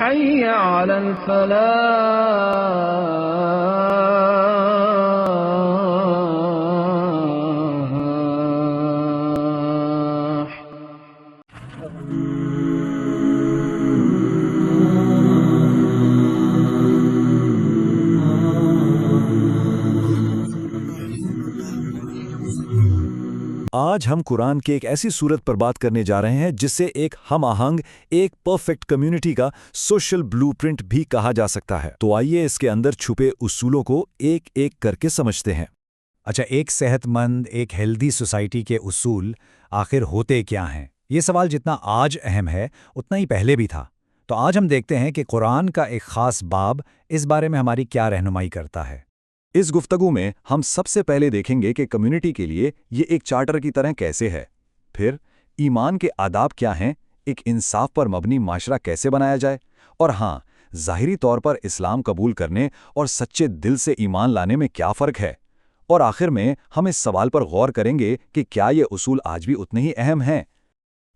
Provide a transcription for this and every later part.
حي على الفلاح. آج ہم قرآن کے ایک ایسی صورت پر بات کرنے جا رہے ہیں جسے ایک ہم آہنگ، ایک پرفیکٹ کمیونٹی کا سوشل بلو پرنٹ بھی کہا جا سکتا ہے۔ تو آئیے اس کے اندر چھپے اصولوں کو ایک ایک کر کے سمجھتے ہیں۔ اچھا، ایک صحت مند، ایک ہیلدی سوسائٹی کے اصول آخر ہوتے کیا ہیں؟ یہ سوال جتنا آج اہم ہے اتنا ہی پہلے بھی تھا۔ تو آج ہم دیکھتے ہیں کہ قرآن کا ایک خاص باب اس بارے میں ہماری کیا رہنمائی کرتا ہے۔ اس گفتگو میں ہم سب سے پہلے دیکھیں گے کہ کمیونٹی کے لیے یہ ایک چارٹر کی طرح کیسے ہے، پھر ایمان کے آداب کیا ہیں، ایک انصاف پر مبنی معاشرہ کیسے بنایا جائے، اور ہاں، ظاہری طور پر اسلام قبول کرنے اور سچے دل سے ایمان لانے میں کیا فرق ہے، اور آخر میں ہم اس سوال پر غور کریں گے کہ کیا یہ اصول آج بھی اتنے ہی اہم ہیں۔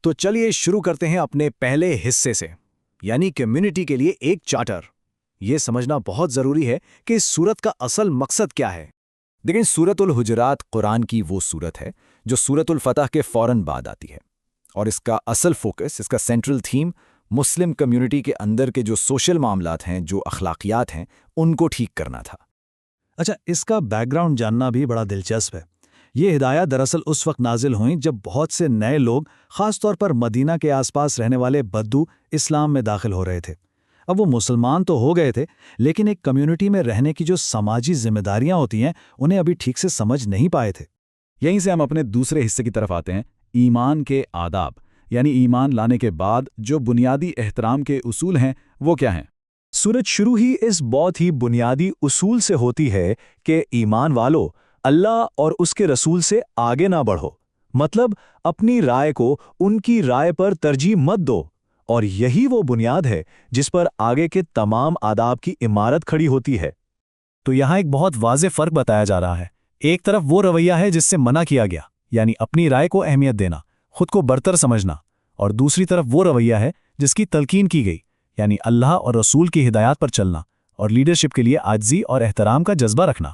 تو چلیے شروع کرتے ہیں اپنے پہلے حصے سے، یعنی کمیونٹی کے لیے ایک چارٹر۔ یہ سمجھنا بہت ضروری ہے کہ اس سورت کا اصل مقصد کیا ہے۔ دیکھیں، سورت الحجرات قرآن کی وہ سورت ہے جو سورت الفتح کے فوراً بعد آتی ہے، اور اس کا اصل فوکس، اس کا سینٹرل تھیم مسلم کمیونٹی کے اندر کے جو سوشل معاملات ہیں، جو اخلاقیات ہیں، ان کو ٹھیک کرنا تھا۔ اچھا، اس کا بیک گراؤنڈ جاننا بھی بڑا دلچسپ ہے۔ یہ ہدایات دراصل اس وقت نازل ہوئیں جب بہت سے نئے لوگ، خاص طور پر مدینہ کے آس پاس رہنے والے بدو، اسلام میں داخل ہو رہے تھے۔ اب وہ مسلمان تو ہو گئے تھے، لیکن ایک کمیونٹی میں رہنے کی جو سماجی ذمہ داریاں ہوتی ہیں انہیں ابھی ٹھیک سے سمجھ نہیں پائے تھے۔ یہیں سے ہم اپنے دوسرے حصے کی طرف آتے ہیں، ایمان کے آداب، یعنی ایمان لانے کے بعد جو بنیادی احترام کے اصول ہیں وہ کیا ہیں۔ سورت شروع ہی اس بہت ہی بنیادی اصول سے ہوتی ہے کہ ایمان والو، اللہ اور اس کے رسول سے آگے نہ بڑھو، مطلب اپنی رائے کو ان کی رائے پر ترجیح مت دو، اور یہی وہ بنیاد ہے جس پر آگے کے تمام آداب کی عمارت کھڑی ہوتی ہے۔ تو یہاں ایک بہت واضح فرق بتایا جا رہا ہے۔ ایک طرف وہ رویہ ہے جس سے منع کیا گیا، یعنی اپنی رائے کو اہمیت دینا، خود کو برتر سمجھنا، اور دوسری طرف وہ رویہ ہے جس کی تلقین کی گئی، یعنی اللہ اور رسول کی ہدایات پر چلنا، اور لیڈرشپ کے لیے عاجزی اور احترام کا جذبہ رکھنا۔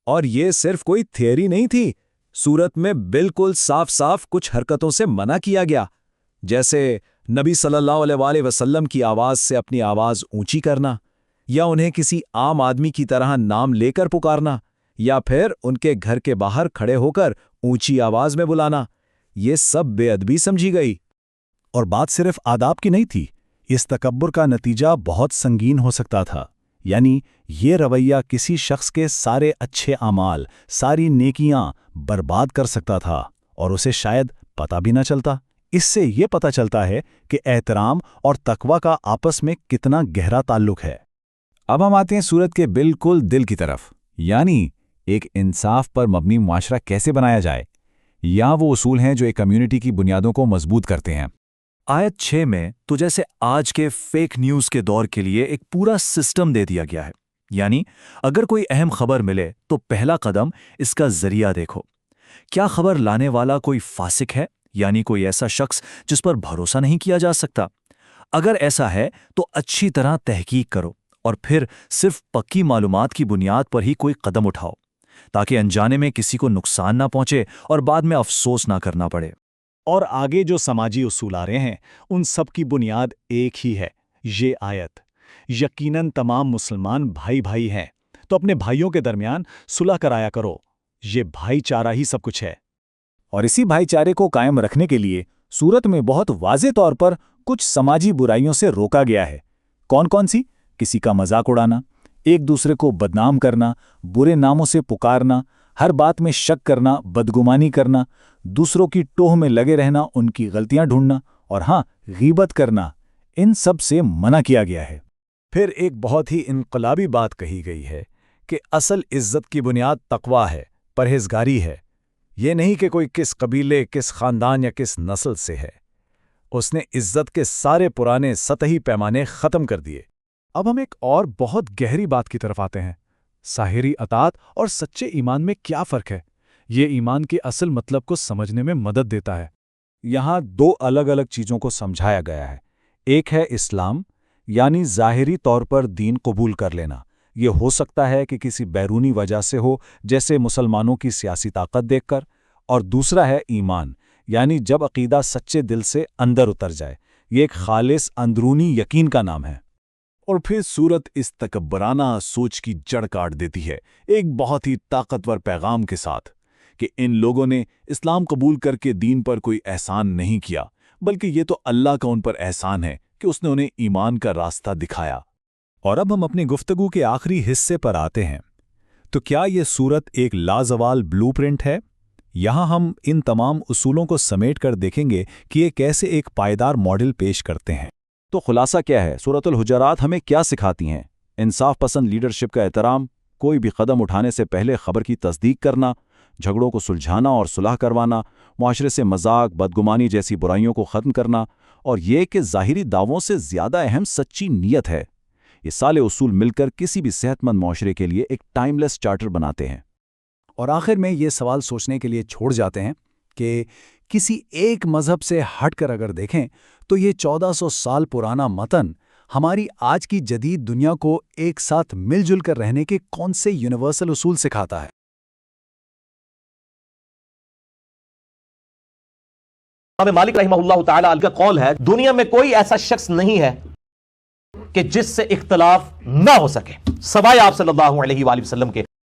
اور یہ صرف کوئی تھیوری نہیں تھی، سورت میں بالکل صاف صاف کچھ حرکتوں سے منع کیا گیا، جیسے نبی صلی اللہ علیہ وآلہ وسلم کی آواز سے اپنی آواز اونچی کرنا، یا انہیں کسی عام آدمی کی طرح نام لے کر پکارنا، یا پھر ان کے گھر کے باہر کھڑے ہو کر اونچی آواز میں بلانا۔ یہ سب بے ادبی سمجھی گئی۔ اور بات صرف آداب کی نہیں تھی، اس تکبر کا نتیجہ بہت سنگین ہو سکتا تھا، یعنی یہ رویہ کسی شخص کے سارے اچھے اعمال، ساری نیکیاں برباد کر سکتا تھا، اور اسے شاید پتہ بھی نہ چلتا۔ اس سے یہ پتہ چلتا ہے کہ احترام اور تقوی کا آپس میں کتنا گہرا تعلق ہے۔ اب ہم آتے ہیں سورت کے بالکل دل کی طرف، یعنی ایک انصاف پر مبنی معاشرہ کیسے بنایا جائے، یا وہ اصول ہیں جو ایک کمیونٹی کی بنیادوں کو مضبوط کرتے ہیں۔ آیت 6 میں تو جیسے آج کے فیک نیوز کے دور کے لیے ایک پورا سسٹم دے دیا گیا ہے، یعنی اگر کوئی اہم خبر ملے تو پہلا قدم اس کا ذریعہ دیکھو۔ کیا خبر لانے والا کوئی فاسق ہے، یعنی کوئی ایسا شخص جس پر بھروسہ نہیں کیا جا سکتا؟ اگر ایسا ہے تو اچھی طرح تحقیق کرو، اور پھر صرف پکی معلومات کی بنیاد پر ہی کوئی قدم اٹھاؤ، تاکہ انجانے میں کسی کو نقصان نہ پہنچے اور بعد میں افسوس نہ کرنا پڑے۔ اور آگے جو سماجی اصول آ رہے ہیں ان سب کی بنیاد ایک ہی ہے، یہ آیت۔ یقیناً تمام مسلمان بھائی بھائی ہیں، تو اپنے بھائیوں کے درمیان صلح کرایا کرو، یہ بھائی چارہ ہی سب کچھ ہے۔ اور اسی بھائی چارے کو قائم رکھنے کے لیے سورت میں بہت واضح طور پر کچھ سماجی برائیوں سے روکا گیا ہے۔ کون کون سی؟ کسی کا مذاق اڑانا، ایک دوسرے کو بدنام کرنا، برے ناموں سے پکارنا، ہر بات میں شک کرنا، بدگمانی کرنا، دوسروں کی ٹوہ میں لگے رہنا، ان کی غلطیاں ڈھونڈنا، اور ہاں، غیبت کرنا، ان سب سے منع کیا گیا ہے۔ پھر ایک بہت ہی انقلابی بات کہی گئی ہے کہ اصل عزت کی بنیاد تقوی ہے، پرہیزگاری ہے۔ یہ نہیں کہ کوئی کس قبیلے، کس خاندان یا کس نسل سے ہے۔ اس نے عزت کے سارے پرانے سطحی پیمانے ختم کر دیے۔ اب ہم ایک اور بہت گہری بات کی طرف آتے ہیں، ظاہری اطاعت اور سچے ایمان میں کیا فرق ہے؟ یہ ایمان کے اصل مطلب کو سمجھنے میں مدد دیتا ہے۔ یہاں دو الگ الگ چیزوں کو سمجھایا گیا ہے۔ ایک ہے اسلام، یعنی ظاہری طور پر دین قبول کر لینا۔ یہ ہو سکتا ہے کہ کسی بیرونی وجہ سے ہو، جیسے مسلمانوں کی سیاسی طاقت دیکھ کر، اور دوسرا ہے ایمان، یعنی جب عقیدہ سچے دل سے اندر اتر جائے۔ یہ ایک خالص اندرونی یقین کا نام ہے۔ اور پھر سورت اس تکبرانہ سوچ کی جڑ کاٹ دیتی ہے ایک بہت ہی طاقتور پیغام کے ساتھ، کہ ان لوگوں نے اسلام قبول کر کے دین پر کوئی احسان نہیں کیا، بلکہ یہ تو اللہ کا ان پر احسان ہے کہ اس نے انہیں ایمان کا راستہ دکھایا۔ اور اب ہم اپنی گفتگو کے آخری حصے پر آتے ہیں۔ تو کیا یہ سورت ایک لازوال بلو پرنٹ ہے؟ یہاں ہم ان تمام اصولوں کو سمیٹ کر دیکھیں گے کہ یہ کیسے ایک پائیدار ماڈل پیش کرتے ہیں۔ تو خلاصہ کیا ہے؟ سورۃ الحجرات ہمیں کیا سکھاتی ہیں؟ انصاف پسند لیڈرشپ کا احترام، کوئی بھی قدم اٹھانے سے پہلے خبر کی تصدیق کرنا، جھگڑوں کو سلجھانا اور صلح کروانا، معاشرے سے مذاق، بدگمانی جیسی برائیوں کو ختم کرنا، اور یہ کہ ظاہری دعووں سے زیادہ اہم سچی نیت ہے۔ یہ سارے اصول مل کر کسی بھی صحت مند معاشرے کے لیے ایک ٹائم لیس چارٹر بناتے ہیں۔ اور آخر میں یہ سوال سوچنے کے لیے چھوڑ جاتے ہیں کہ کسی ایک مذہب سے ہٹ کر اگر دیکھیں تو یہ 1400 سال پرانا متن ہماری آج کی جدید دنیا کو ایک ساتھ مل جل کر رہنے کے کون سے یونیورسل اصول سکھاتا ہے؟ امام مالک رحمہ اللہ تعالیٰ کا قول ہے، دنیا میں کوئی ایسا شخص نہیں ہے کہ جس سے اختلاف نہ ہو سکے سوائے آپ صلی اللہ علیہ وآلہ وسلم کے۔